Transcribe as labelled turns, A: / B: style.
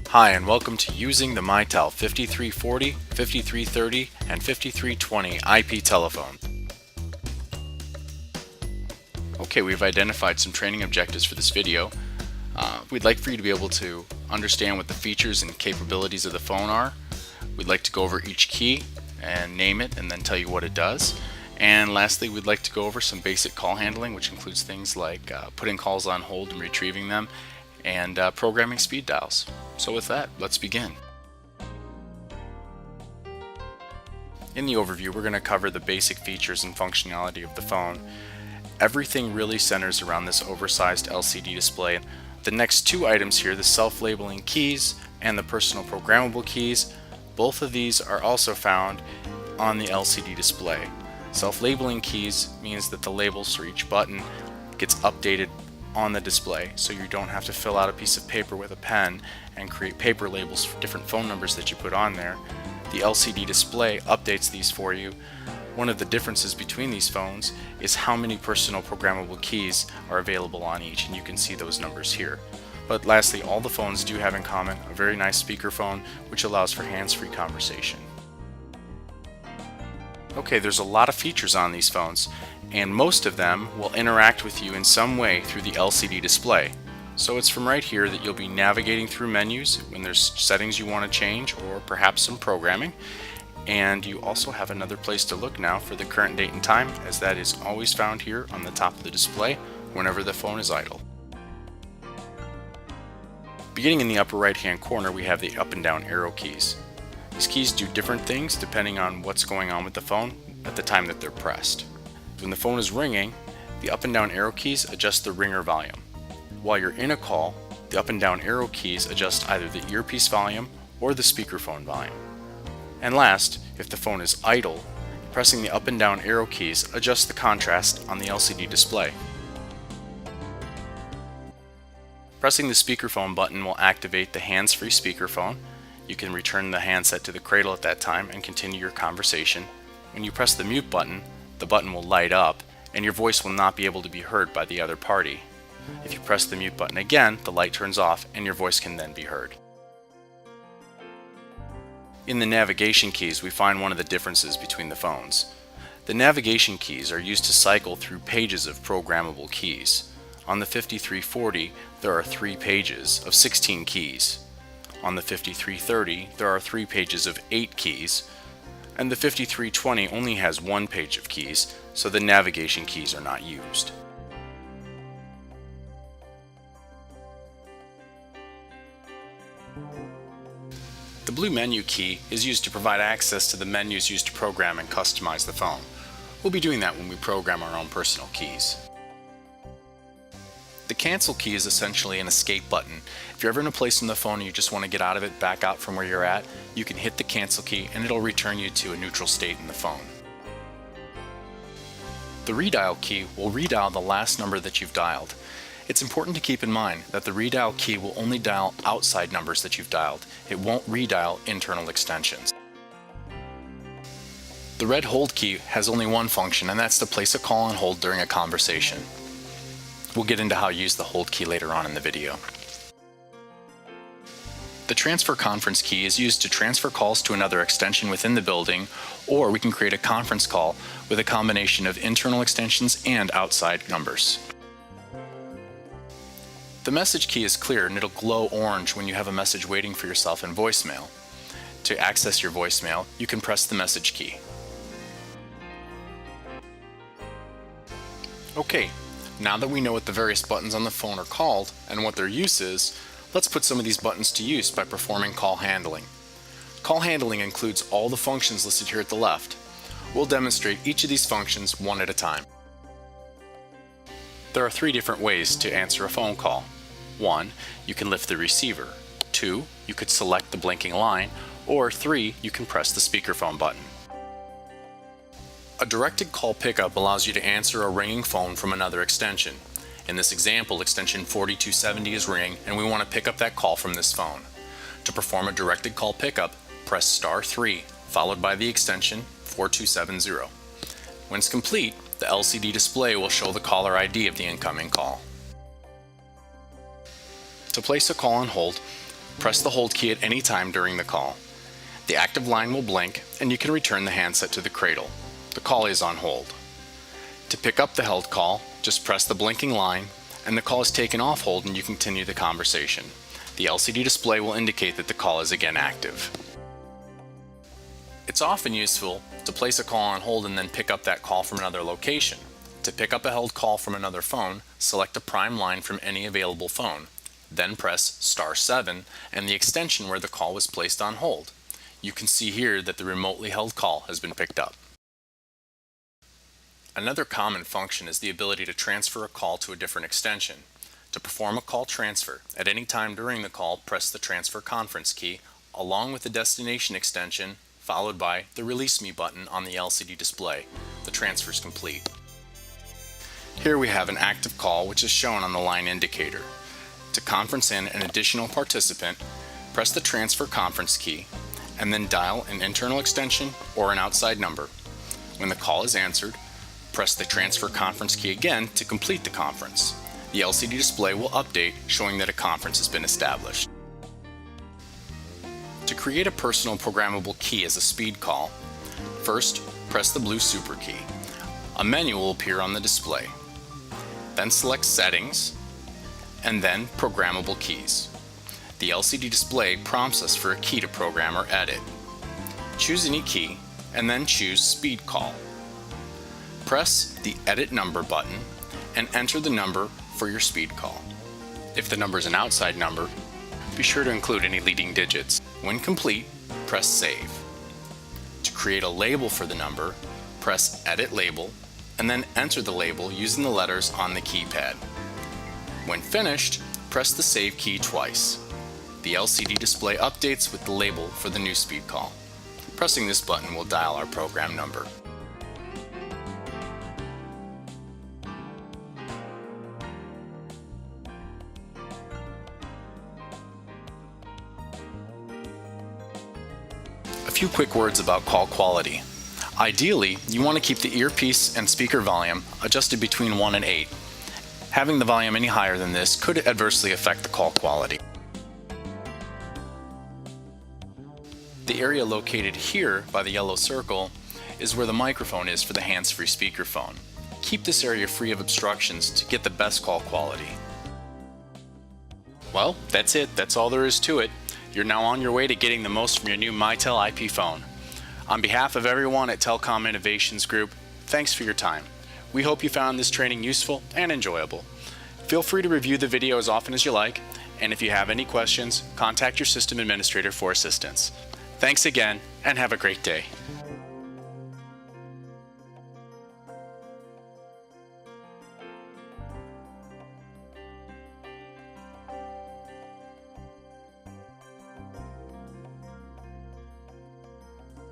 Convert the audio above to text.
A: Hi, and welcome to using the Mitel 5340, 5330, and 5320 IP telephone. Okay, we've identified some training objectives for this video. We'd like for you to be able to understand what the features and capabilities of the phone are. We'd like to go over each key and name it and then tell you what it does. And lastly, we'd like to go over some basic call handling, which includes things like putting calls on hold and retrieving them, and programming speed dials. So with that, let's begin. In the overview, we're going to cover the basic features and functionality of the phone. Everything really centers around this oversized LCD display. The next two items here, the self-labeling keys and the personal programmable keys, both of these are also found on the LCD display. Self-labeling keys means that the labels for each button gets updated on the display, so you don't have to fill out a piece of paper with a pen and create paper labels for different phone numbers that you put on there. The LCD display updates these for you. One of the differences between these phones is how many personal programmable keys are available on each, and you can see those numbers here. But lastly, all the phones do have in common a very nice speakerphone, which allows for hands-free conversation. Okay, there's a lot of features on these phones, and most of them will interact with you in some way through the LCD display. So it's from right here that you'll be navigating through menus when there's settings you want to change, or perhaps some programming. And you also have another place to look now for the current date and time, as that is always found here on the top of the display whenever the phone is idle. Beginning in the upper right hand corner, we have the up and down arrow keys. These keys do different things depending on what's going on with the phone at the time that they're pressed. When the phone is ringing, the up and down arrow keys adjust the ringer volume. While you're in a call, the up and down arrow keys adjust either the earpiece volume or the speakerphone volume. And last, if the phone is idle, pressing the up and down arrow keys adjusts the contrast on the LCD display. Pressing the speakerphone button will activate the hands-free speakerphone. You can return the handset to the cradle at that time and continue your conversation. When you press the mute button, the button will light up and your voice will not be able to be heard by the other party. If you press the mute button again, the light turns off and your voice can then be heard. In the navigation keys, we find one of the differences between the phones. The navigation keys are used to cycle through pages of programmable keys. On the 5340, there are 3 pages of 16 keys. On the 5330, there are 3 pages of 8 keys, and the 5320 only has 1 page of keys, so the navigation keys are not used. The blue menu key is used to provide access to the menus used to program and customize the phone. We'll be doing that when we program our own personal keys. The cancel key is essentially an escape button. If you're ever in a place on the phone and you just want to get out of it, back out from where you're at, you can hit the cancel key and it'll return you to a neutral state in the phone. The redial key will redial the last number that you've dialed. It's important to keep in mind that the redial key will only dial outside numbers that you've dialed. It won't redial internal extensions. The red hold key has only one function, and that's to place a call on hold during a conversation. We'll get into how to use the hold key later on in the video. The transfer conference key is used to transfer calls to another extension within the building, or we can create a conference call with a combination of internal extensions and outside numbers. The message key is clear and it'll glow orange when you have a message waiting for yourself in voicemail. To access your voicemail, you can press the message key. Okay, now that we know what the various buttons on the phone are called and what their use is, let's put some of these buttons to use by performing call handling. Call handling includes all the functions listed here at the left. We'll demonstrate each of these functions one at a time. There are 3 different ways to answer a phone call. 1, you can lift the receiver. 2, you could select the blinking line. Or 3, you can press the speakerphone button. A directed call pickup allows you to answer a ringing phone from another extension. In this example, extension 4270 is ringing and we want to pick up that call from this phone. To perform a directed call pickup, press star 3 followed by the extension 4270. When it's complete, the LCD display will show the caller ID of the incoming call. To place a call on hold, press the hold key at any time during the call. The active line will blink and you can return the handset to the cradle. The call is on hold. To pick up the held call, just press the blinking line and the call is taken off hold and you continue the conversation. The LCD display will indicate that the call is again active. It's often useful to place a call on hold and then pick up that call from another location. To pick up a held call from another phone, select a prime line from any available phone. Then press star 7 and the extension where the call was placed on hold. You can see here that the remotely held call has been picked up. Another common function is the ability to transfer a call to a different extension. To perform a call transfer, at any time during the call, press the transfer conference key along with the destination extension followed by the Release Me button on the LCD display. The transfer is complete. Here we have an active call which is shown on the line indicator. To conference in an additional participant, press the transfer conference key and then dial an internal extension or an outside number. When the call is answered, press the transfer conference key again to complete the conference. The LCD display will update showing that a conference has been established. To create a personal programmable key as a speed call, first press the blue super key. A menu will appear on the display. Then select Settings and then Programmable Keys. The LCD display prompts us for a key to program or edit. Choose any key and then choose Speed Call. Press the Edit Number button and enter the number for your speed call. If the number is an outside number, be sure to include any leading digits. When complete, press Save. To create a label for the number, press Edit Label and then enter the label using the letters on the keypad. When finished, press the Save key twice. The LCD display updates with the label for the new speed call. Pressing this button will dial our program number. A few quick words about call quality. Ideally, you want to keep the earpiece and speaker volume adjusted between 1 and 8. Having the volume any higher than this could adversely affect the call quality. The area located here by the yellow circle is where the microphone is for the hands-free speakerphone. Keep this area free of obstructions to get the best call quality. Well, that's it. That's all there is to it. You're now on your way to getting the most from your new Mitel IP phone. On behalf of everyone at Telecom Innovations Group, thanks for your time. We hope you found this training useful and enjoyable. Feel free to review the video as often as you like, and if you have any questions, contact your system administrator for assistance. Thanks again, and have a great day.